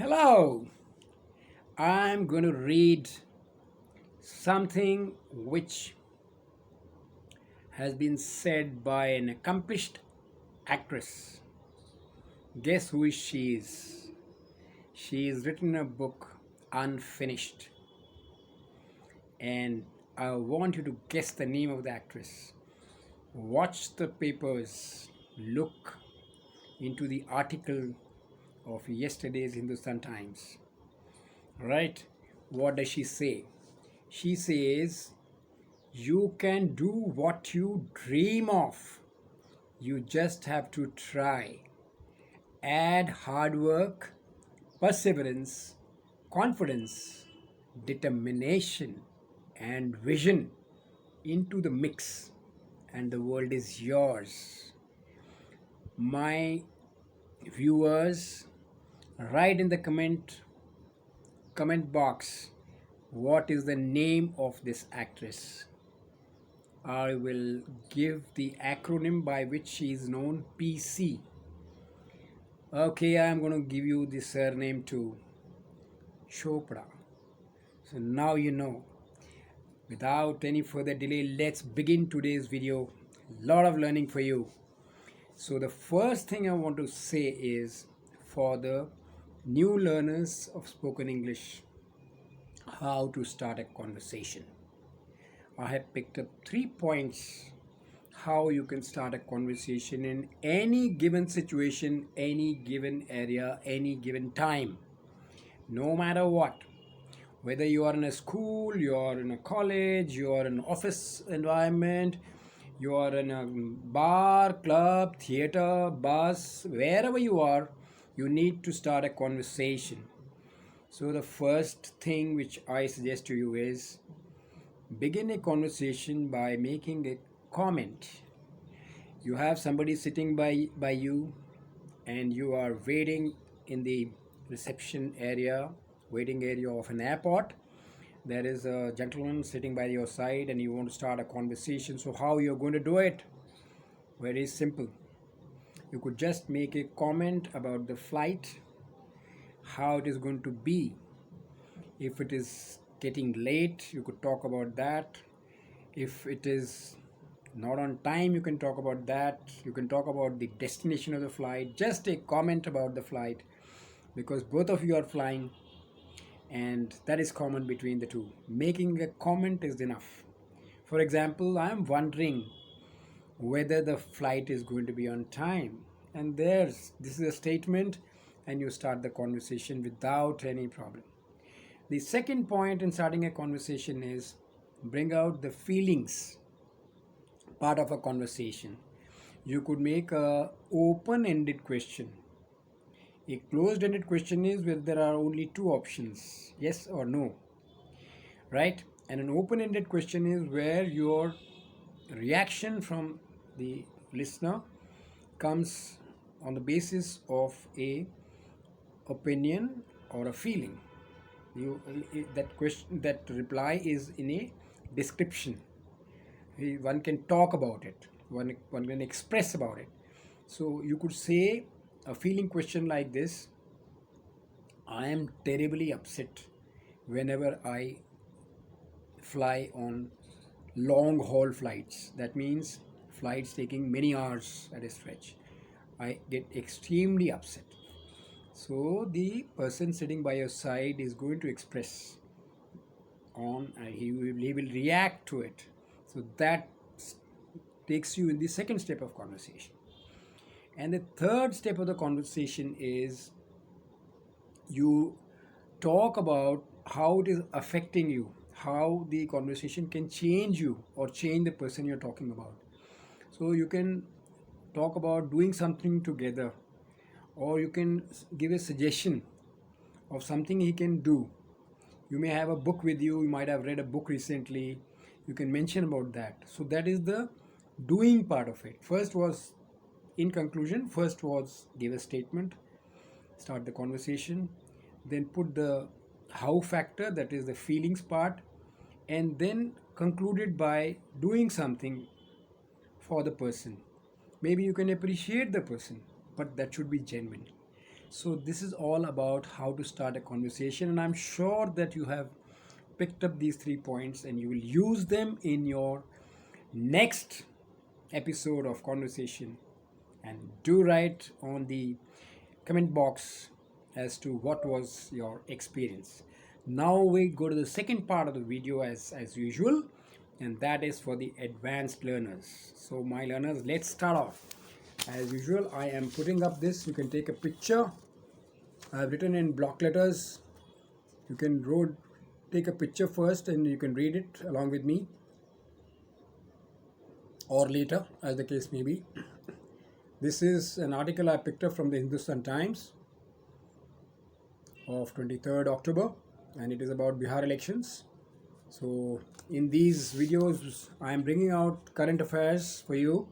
Hello, I'm going to read something which has been said by an accomplished actress. Guess who she is? She has written a book, Unfinished, and I want you to guess the name of the actress. Watch the papers, look into the article of yesterday's Hindustan Times. Right? What does she say? She says, you can do what you dream of. You just have to try. Add hard work, perseverance, confidence, determination, and vision into the mix, and the world is yours. My viewers, write in the comment box what is the name of this actress. I will give the acronym by which she is known, PC. Okay, I'm going to give you the surname too, Chopra. So now you know. Without any further delay, let's begin today's video. Lot of learning for you. So the first thing I want to say is for the new learners of spoken English, how to start a conversation. I have picked up 3 points how you can start a conversation in any given situation, any given area, any given time, no matter what. Whether you are in a school, you are in a college, you are in an office environment, you are in a bar, club, theater, bus, wherever you are, you need to start a conversation. So the first thing which I suggest to you is begin a conversation by making a comment. You have somebody sitting by you and you are waiting in the reception area, waiting area of an airport. There is a gentleman sitting by your side and you want to start a conversation. So how you're going to do it? Very simple. You could just make a comment about the flight, how it is going to be. If it is getting late, you could talk about that. If it is not on time, you can talk about that. You can talk about the destination of the flight. Just a comment about the flight, because both of you are flying and that is common between the two. Making a comment is enough. For example, I am wondering whether the flight is going to be on time, and this is a statement, and you start the conversation without any problem. The second point in starting a conversation is bring out the feelings part of a conversation. You could make a open-ended question. A closed-ended question is where there are only two options, yes or no, right? And an open-ended question is where your reaction from the listener comes on the basis of a opinion or a feeling. That question, that reply is in a description. One can talk about it, one can express about it. So you could say a feeling question like this: I am terribly upset whenever I fly on long haul flights. That means flights taking many hours at a stretch. I get extremely upset. So the person sitting by your side is going to express on, he will react to it. So that takes you in the second step of conversation. And the third step of the conversation is you talk about how it is affecting you, how the conversation can change you or change the person you're talking about. So you can talk about doing something together, or you can give a suggestion of something he can do. You may have a book with you, you might have read a book recently, you can mention about that. So that is the doing part of it. First was, in conclusion, first was give a statement, start the conversation, then put the how factor, that is the feelings part, and then concluded by doing something for the person. Maybe you can appreciate the person, but that should be genuine. So this is all about how to start a conversation, and I'm sure that you have picked up these 3 points and you will use them in your next episode of conversation. And do write on the comment box as to what was your experience. Now we go to the second part of the video as usual, and that is for the advanced learners. So my learners, let's start off. As usual, I am putting up this. You can take a picture. I have written in block letters. You can take a picture first and you can read it along with me, or later, as the case may be. This is an article I picked up from the Hindustan Times of 23rd October, and it is about Bihar elections. So in these videos, I am bringing out current affairs for you,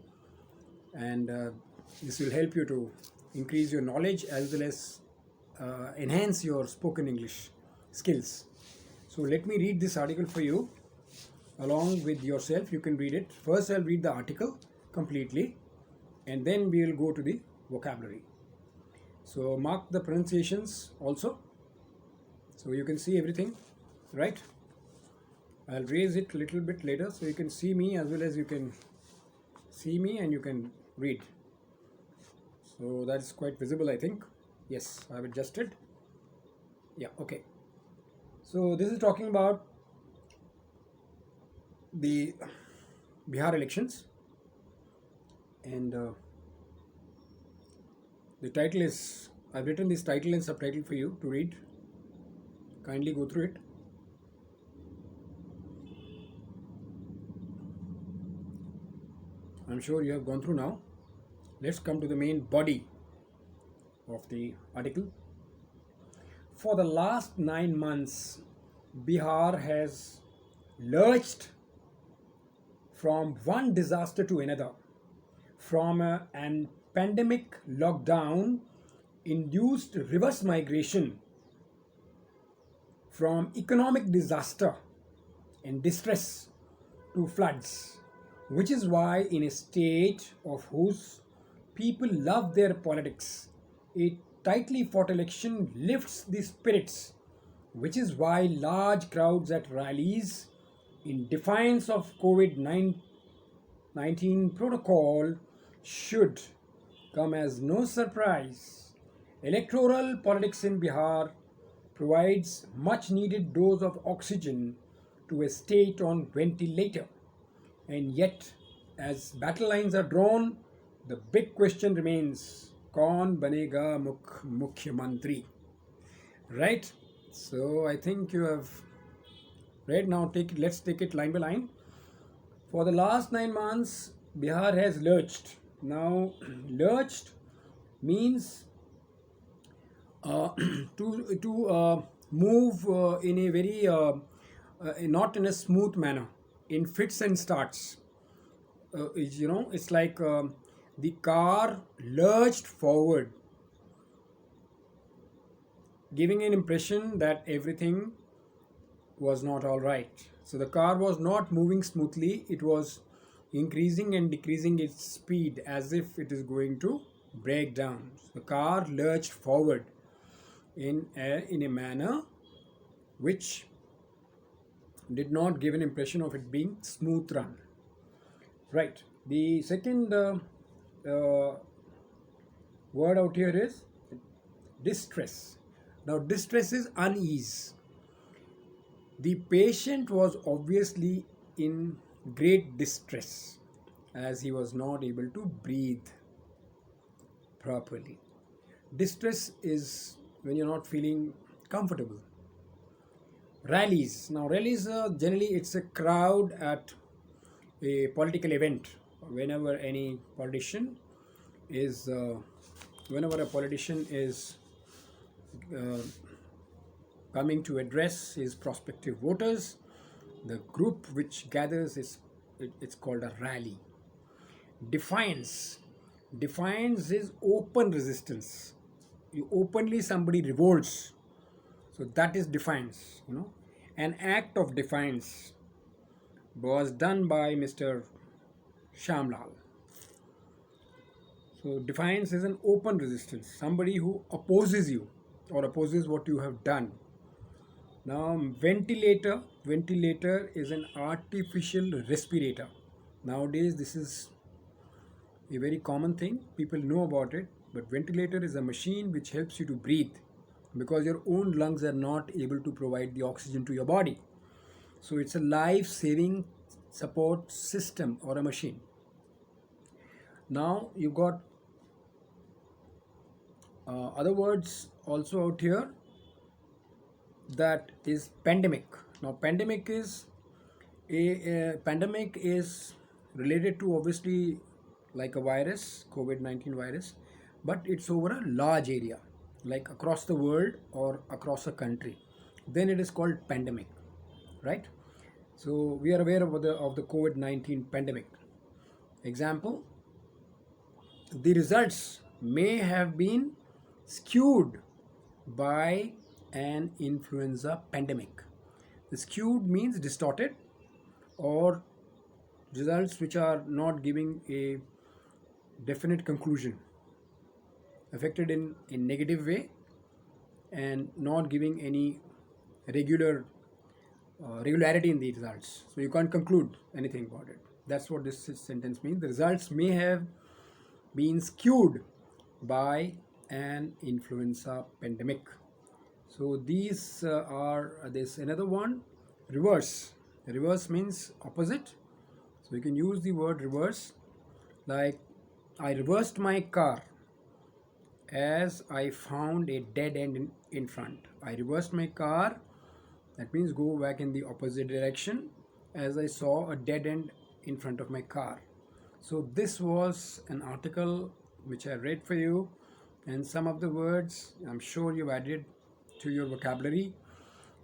and this will help you to increase your knowledge as well as enhance your spoken English skills. So let me read this article for you along with yourself. You can read it. First, I'll read the article completely, and then we'll go to the vocabulary. So mark the pronunciations also, so you can see everything, right? I'll raise it a little bit later so you can see me as well as you can see me and you can read. So that's quite visible, I think. Yes, I've adjusted. Yeah, okay. So this is talking about the Bihar elections, and the title is, I've written this title and subtitle for you to read. Kindly go through it. I'm sure you have gone through now. Let's come to the main body of the article. For the last 9 months, Bihar has lurched from one disaster to another, from an pandemic lockdown induced reverse migration, from economic disaster and distress to floods, which is why, in a state of whose people love their politics, a tightly fought election lifts the spirits, which is why large crowds at rallies, in defiance of COVID 19 protocol, should come as no surprise. Electoral politics in Bihar provides much needed dose of oxygen to a state on ventilator. And yet, as battle lines are drawn, the big question remains, कौन बनेगा मुख्यमंत्री? Right? So I think you have read. Now let's take it line by line. For the last 9 months, Bihar has lurched. Now, lurched means to move in a very not in a smooth manner, in fits and starts. It's like the car lurched forward, giving an impression that everything was not all right. So the car was not moving smoothly, it was increasing and decreasing its speed as if it is going to break down. So the car lurched forward in a manner which did not give an impression of it being smooth run. Right. The second word out here is distress. Now, distress is unease. The patient was obviously in great distress as he was not able to breathe properly. Distress is when you're not feeling comfortable. Rallies. Now, rallies generally it's a crowd at a political event. Whenever any politician is, whenever a politician is coming to address his prospective voters, the group which gathers it's called a rally. Defiance. Defiance is open resistance. You openly somebody revolts. So that is defiance. An act of defiance was done by Mr. Shamlal. So defiance is an open resistance, somebody who opposes you or opposes what you have done. Now ventilator is an artificial respirator. Nowadays this is a very common thing. People know about it, but ventilator is a machine which helps you to breathe because your own lungs are not able to provide the oxygen to your body. So it's a life saving support system or a machine. Now you got other words also out here, that is pandemic. Now pandemic is related to obviously like a virus, COVID-19 virus, but it's over a large area, like across the world or across a country. Then it is called pandemic, right? So we are aware of the COVID-19 pandemic. Example, the results may have been skewed by an influenza pandemic. The skewed means distorted or results which are not giving a definite conclusion, affected in a negative way and not giving any regularity in the results. So you can't conclude anything about it. That's what this sentence means. The results may have been skewed by an influenza pandemic. So these are this another one, reverse. Reverse means opposite. So you can use the word reverse, like I reversed my car as I found a dead end in front. I reversed my car, that means go back in the opposite direction, as I saw a dead end in front of my car. So this was an article which I read for you, and some of the words I'm sure you've added to your vocabulary,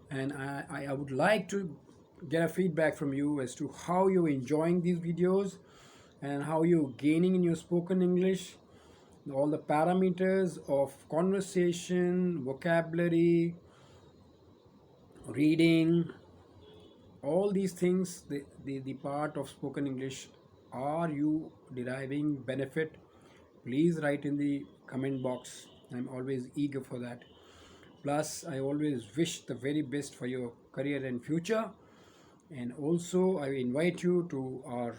and I would like to get a feedback from you as to how you're enjoying these videos and how you're gaining in your spoken English, all the parameters of conversation, vocabulary, reading, all these things, the part of spoken English. Are you deriving benefit? Please write in the comment box. I'm always eager for that. Plus I always wish the very best for your career and future. And also I invite you to our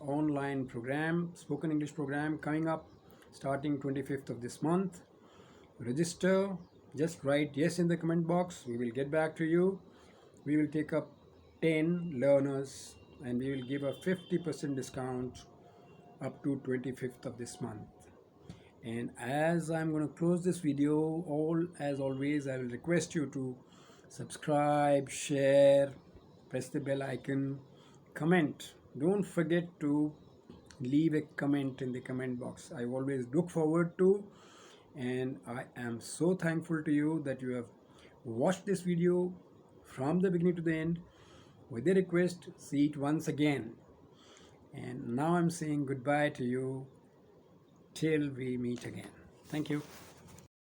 online program, spoken English program, coming up starting 25th of this month. Register, just write yes in the comment box. We will get back to you. We will take up 10 learners and we will give a 50% discount up to 25th of this month. And as I'm going to close this video, as always, I will request you to subscribe, share, press the bell icon, comment. Don't forget to leave a comment in the comment box. I always look forward to, and I am so thankful to you that you have watched this video from the beginning to the end. With the request, see it once again. And now I'm saying goodbye to you till we meet again. Thank you.